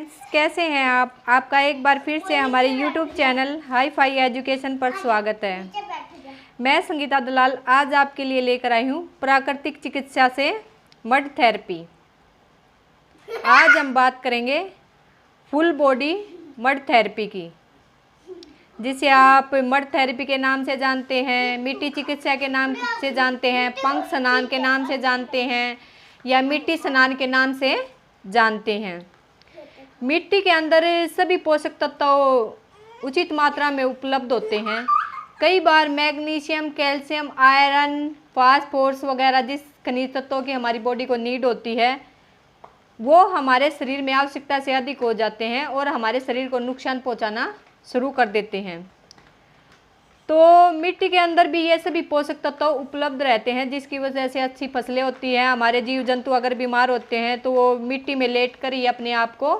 Friends, कैसे हैं आप? आपका एक बार फिर से हमारे YouTube channel hi fi education पर स्वागत है। मैं संगीता दलाल आज आपके लिए लेकर आई हूँ प्राकृतिक चिकित्सा से मड थेरेपी। आज हम बात करेंगे फुल बॉडी मड थेरेपी की, जिसे आप मड थेरेपी के नाम से जानते हैं, मिट्टी चिकित्सा के नाम से जानते हैं, पंख स्नान के नाम से जानते हैं या मिट्टी स्नान के नाम से जानते हैं। मिट्टी के अंदर सभी पोषक तत्व उचित मात्रा में उपलब्ध होते हैं। कई बार मैग्नीशियम, कैल्शियम, आयरन, फास्फोरस वगैरह जिस खनिज तत्वों की हमारी बॉडी को नीड होती है वो हमारे शरीर में आवश्यकता से अधिक हो जाते हैं और हमारे शरीर को नुकसान पहुंचाना शुरू कर देते हैं। तो मिट्टी के अंदर भी ये सभी पोषक तत्व उपलब्ध रहते हैं, जिसकी वजह से अच्छी फसलें होती हैं। हमारे जीव जंतु अगर बीमार होते हैं तो वो मिट्टी में लेट कर ही अपने आप को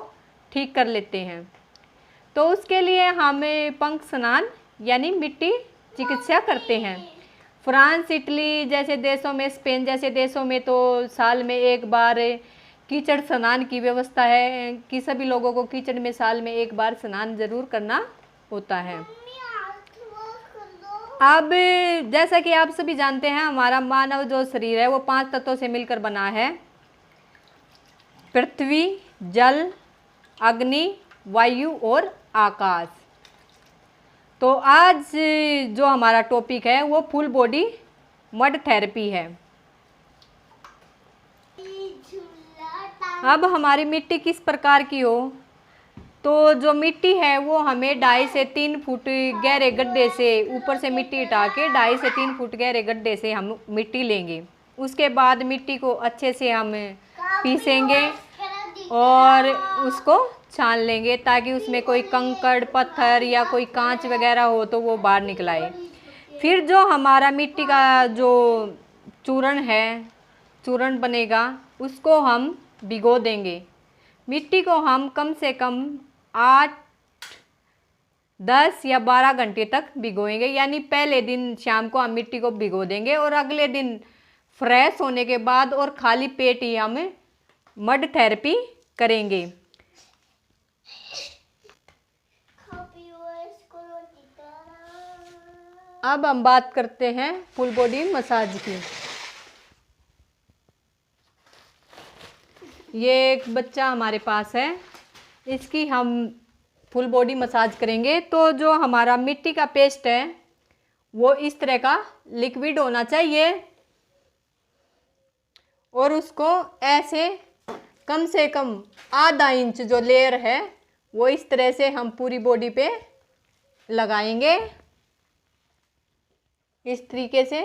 ठीक कर लेते हैं। तो उसके लिए हम पंख स्नान यानी मिट्टी चिकित्सा करते हैं। फ्रांस, इटली जैसे देशों में, स्पेन जैसे देशों में तो साल में एक बार कीचड़ स्नान की व्यवस्था है कि सभी लोगों को कीचड़ में साल में एक बार स्नान जरूर करना होता है। अब जैसा कि आप सभी जानते हैं, हमारा मानव जो शरीर है वो 5 तत्वों से मिलकर बना है: पृथ्वी, जल, अग्नि, वायु और आकाश। तो आज जो हमारा टॉपिक है वो फुल बॉडी मड थेरेपी है। अब हमारी मिट्टी किस प्रकार की हो, तो जो मिट्टी है वो हमें 2.5 से 3 फुट गहरे गड्ढे से ऊपर से मिट्टी हटा के 2.5 से 3 फुट गहरे गड्ढे से हम मिट्टी लेंगे। उसके बाद मिट्टी को अच्छे से हम पीसेंगे और उसको छान लेंगे ताकि उसमें कोई कंकड़, पत्थर या कोई कांच वगैरह हो तो वो बाहर निकल आए। फिर जो हमारा मिट्टी का जो चूर्ण बनेगा उसको हम भिगो देंगे। मिट्टी को हम कम से कम 8, 10 या 12 घंटे तक भिगोएंगे। यानी पहले दिन शाम को हम मिट्टी को भिगो देंगे और अगले दिन फ्रेश होने के बाद और खाली पेट ही हम मड थेरेपी करेंगे। अब हम बात करते हैं फुल बॉडी मसाज की। ये एक बच्चा हमारे पास है, इसकी हम फुल बॉडी मसाज करेंगे। तो जो हमारा मिट्टी का पेस्ट है वो इस तरह का लिक्विड होना चाहिए और उसको ऐसे कम से कम आधा इंच जो लेयर है वो इस तरह से हम पूरी बॉडी पे लगाएंगे, इस तरीके से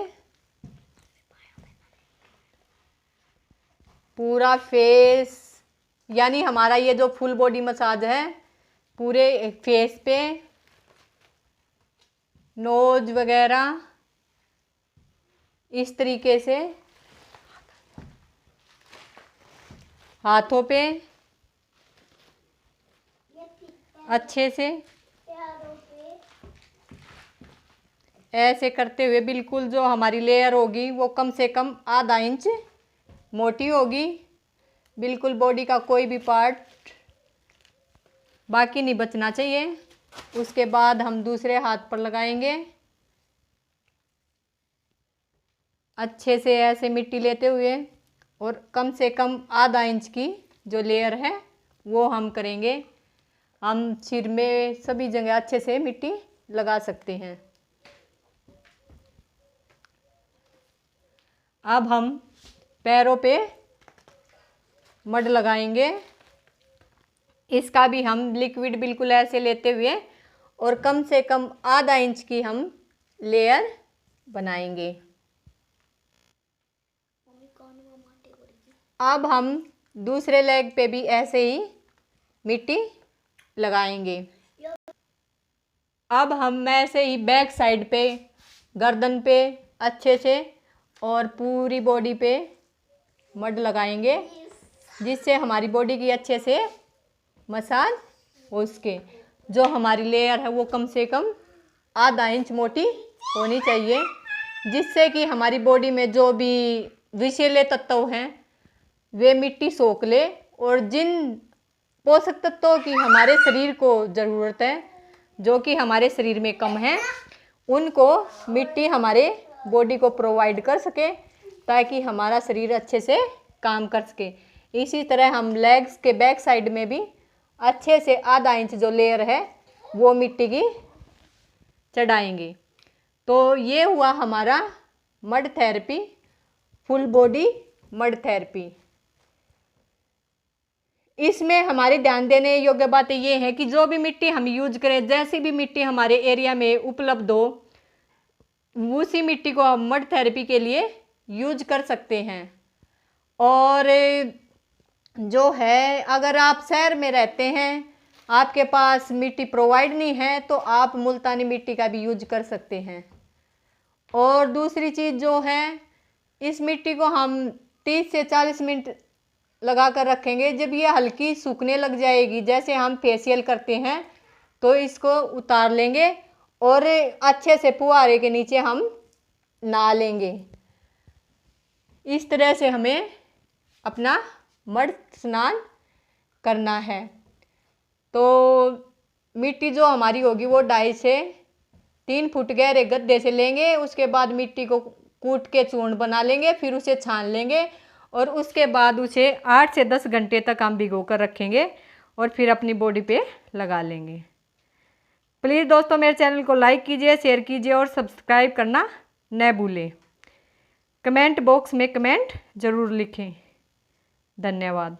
पूरा फेस। यानी हमारा ये जो फुल बॉडी मसाज है पूरे फेस पे, नोज वगैरह इस तरीके से, हाथों पे अच्छे से ऐसे करते हुए बिल्कुल जो हमारी लेयर होगी वो कम से कम आधा इंच मोटी होगी। बिल्कुल बॉडी का कोई भी पार्ट बाकी नहीं बचना चाहिए। उसके बाद हम दूसरे हाथ पर लगाएंगे, अच्छे से ऐसे मिट्टी लेते हुए, और कम से कम आधा इंच की जो लेयर है वो हम करेंगे। हम सिर में सभी जगह अच्छे से मिट्टी लगा सकते हैं। अब हम पैरों पे मड लगाएंगे। इसका भी हम लिक्विड बिल्कुल ऐसे लेते हुए और कम से कम आधा इंच की हम लेयर बनाएंगे। अब हम दूसरे लेग पे भी ऐसे ही मिट्टी लगाएंगे। अब हम ऐसे ही बैक साइड पे, गर्दन पे अच्छे से और पूरी बॉडी पे मड लगाएंगे, जिससे हमारी बॉडी की अच्छे से मसाज हो सके। जो हमारी लेयर है वो कम से कम आधा इंच मोटी होनी चाहिए, जिससे कि हमारी बॉडी में जो भी विषैले तत्व हैं वे मिट्टी सोख ले और जिन पोषक तत्वों की हमारे शरीर को ज़रूरत है, जो कि हमारे शरीर में कम है, उनको मिट्टी हमारे बॉडी को प्रोवाइड कर सके ताकि हमारा शरीर अच्छे से काम कर सके। इसी तरह हम लेग्स के बैक साइड में भी अच्छे से आधा इंच जो लेयर है वो मिट्टी की चढ़ाएंगे। तो ये हुआ हमारा mud therapy, full body mud therapy. इसमें हमारे ध्यान देने योग्य बातें ये हैं कि जो भी मिट्टी हम यूज करें, जैसी भी मिट्टी हमारे एरिया में उपलब्ध हो, उसी मिट्टी को हम मड थेरेपी के लिए यूज कर सकते हैं। और जो है, अगर आप शहर में रहते हैं, आपके पास मिट्टी प्रोवाइड नहीं है, तो आप मुल्तानी मिट्टी का भी यूज कर सकते हैं। और दूसरी चीज़ जो है, इस मिट्टी को हम 30 से 40 मिनट लगा कर रखेंगे। जब ये हल्की सूखने लग जाएगी, जैसे हम फेशियल करते हैं, तो इसको उतार लेंगे और अच्छे से फुहारे के नीचे हम नहा लेंगे। इस तरह से हमें अपना मड स्नान करना है। तो मिट्टी जो हमारी होगी वो 2.5 से 3 फुट गहरे गड्ढे से लेंगे। उसके बाद मिट्टी को कूट के चूर्ण बना लेंगे, फिर उसे छान लेंगे और उसके बाद उसे 8 से 10 घंटे तक हम भिगो कर रखेंगे और फिर अपनी बॉडी पे लगा लेंगे। प्लीज़ दोस्तों मेरे चैनल को लाइक कीजिए, शेयर कीजिए और सब्सक्राइब करना न भूलें। कमेंट बॉक्स में कमेंट ज़रूर लिखें। धन्यवाद।